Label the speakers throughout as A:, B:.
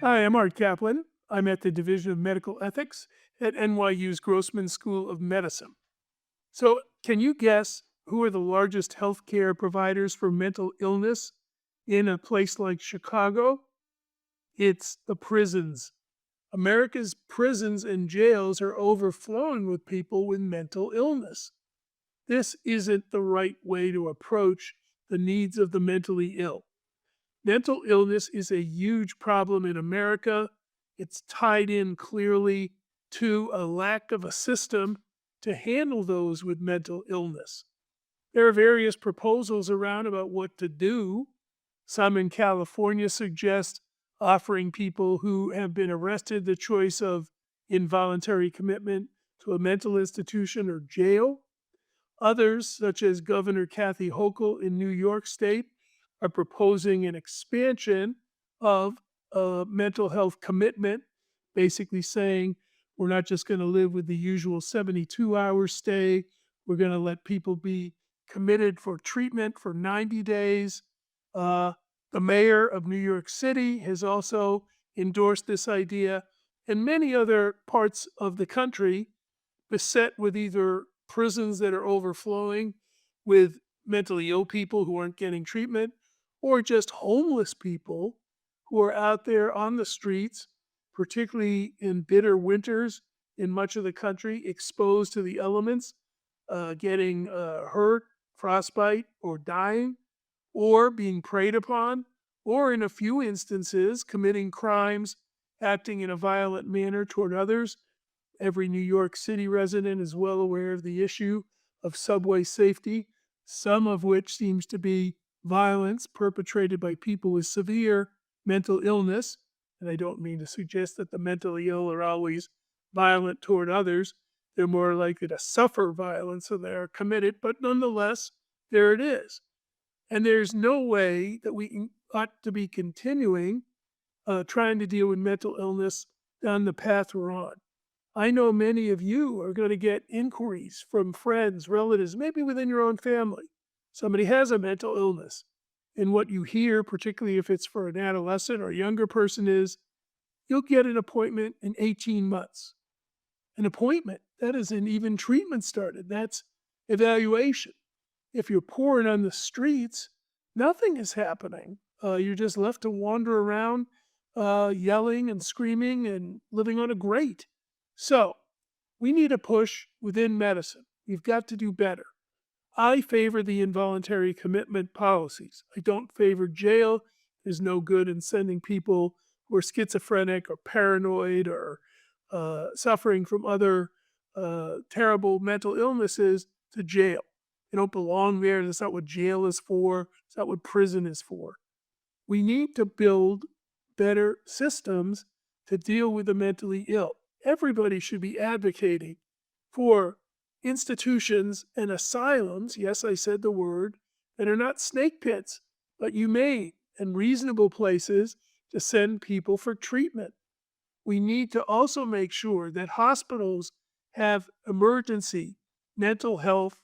A: Hi, I'm Art Kaplan. I'm at the Division of Medical Ethics at NYU's Grossman School of Medicine. So, can you guess who are the largest healthcare providers for mental illness in a place like Chicago? It's the prisons. America's prisons and jails are overflowing with people with mental illness. This isn't the right way to approach the needs of the mentally ill. Mental illness is a huge problem in America. It's tied in clearly to a lack of a system to handle those with mental illness. There are various proposals around about what to do. Some in California suggest offering people who have been arrested the choice of involuntary commitment to a mental institution or jail. Others, such as Governor Kathy Hochul in New York State, are proposing an expansion of a mental health commitment, basically saying we're not just going to live with the usual 72-hour stay. We're going to let people be committed for treatment for 90 days. Uh, the mayor of New York City has also endorsed this idea, and many other parts of the country beset with either prisons that are overflowing with mentally ill people who aren't getting treatment, or just homeless people who are out there on the streets, particularly in bitter winters in much of the country, exposed to the elements, getting hurt, frostbite, or dying, or being preyed upon, or in a few instances, committing crimes, acting in a violent manner toward others. Every New York City resident is well aware of the issue of subway safety, some of which seems to be violence perpetrated by people with severe mental illness. And I don't mean to suggest that the mentally ill are always violent toward others. They're more likely to suffer violence and they are committed, but nonetheless, there it is. And there's no way that ought to be continuing trying to deal with mental illness down the path we're on. I know many of you are going to get inquiries from friends, relatives, maybe within your own family. Somebody has a mental illness. And what you hear, particularly if it's for an adolescent or younger person, is you'll get an appointment in 18 months. An appointment, that isn't even treatment started. That's evaluation. If you're pouring on the streets, nothing is happening. You're just left to wander around yelling and screaming and living on a grate. So, we need a push within medicine. We've got to do better. I favor the involuntary commitment policies. I don't favor jail. There's no good in sending people who are schizophrenic or paranoid or suffering from other terrible mental illnesses to jail. They don't belong there. That's not what jail is for. It's not what prison is for. We need to build better systems to deal with the mentally ill. Everybody should be advocating for institutions and asylums, yes, I said the word, that are not snake pits, but humane and reasonable places to send people for treatment. We need to also make sure that hospitals have emergency mental health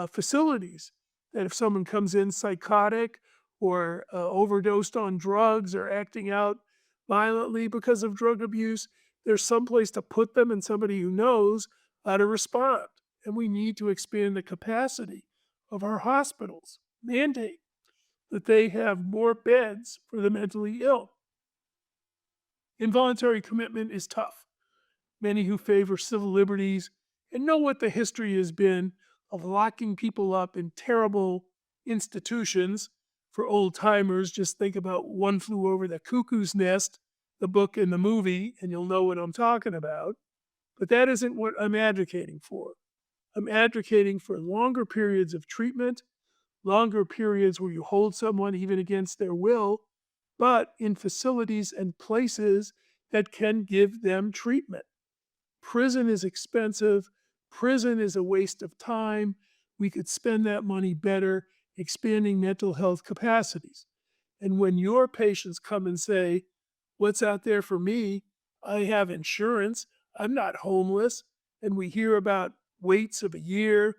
A: facilities. That if someone comes in psychotic or overdosed on drugs or acting out violently because of drug abuse, there's some place to put them and somebody who knows how to respond. And we need to expand the capacity of our hospitals, mandate that they have more beds for the mentally ill. Involuntary commitment is tough. Many who favor civil liberties and know what the history has been of locking people up in terrible institutions. For old timers, just think about One Flew Over the Cuckoo's Nest, the book and the movie, and you'll know what I'm talking about. But that isn't what I'm advocating for. I'm advocating for longer periods of treatment, longer periods where you hold someone even against their will, but in facilities and places that can give them treatment. Prison is expensive. Prison is a waste of time. We could spend that money better expanding mental health capacities. And when your patients come and say, what's out there for me? I have insurance. I'm not homeless. And we hear about waits of a year,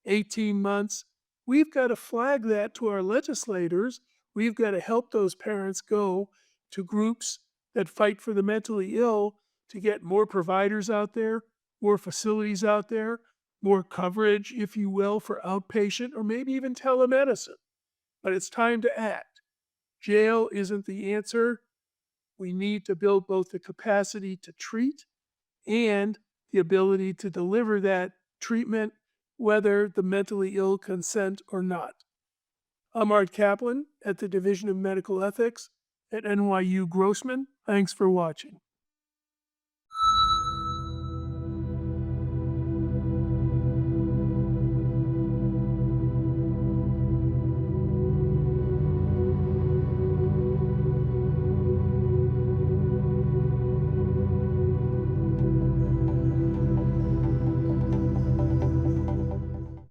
A: 18 months. We've got to flag that to our legislators. We've got to help those parents go to groups that fight for the mentally ill to get more providers out there, more facilities out there, more coverage, if you will, for outpatient or maybe even telemedicine. But it's time to act. Jail isn't the answer. We need to build both the capacity to treat and the ability to deliver that treatment, whether the mentally ill consent or not. I'm Art Kaplan at the Division of Medical Ethics at NYU Grossman. Thanks for watching.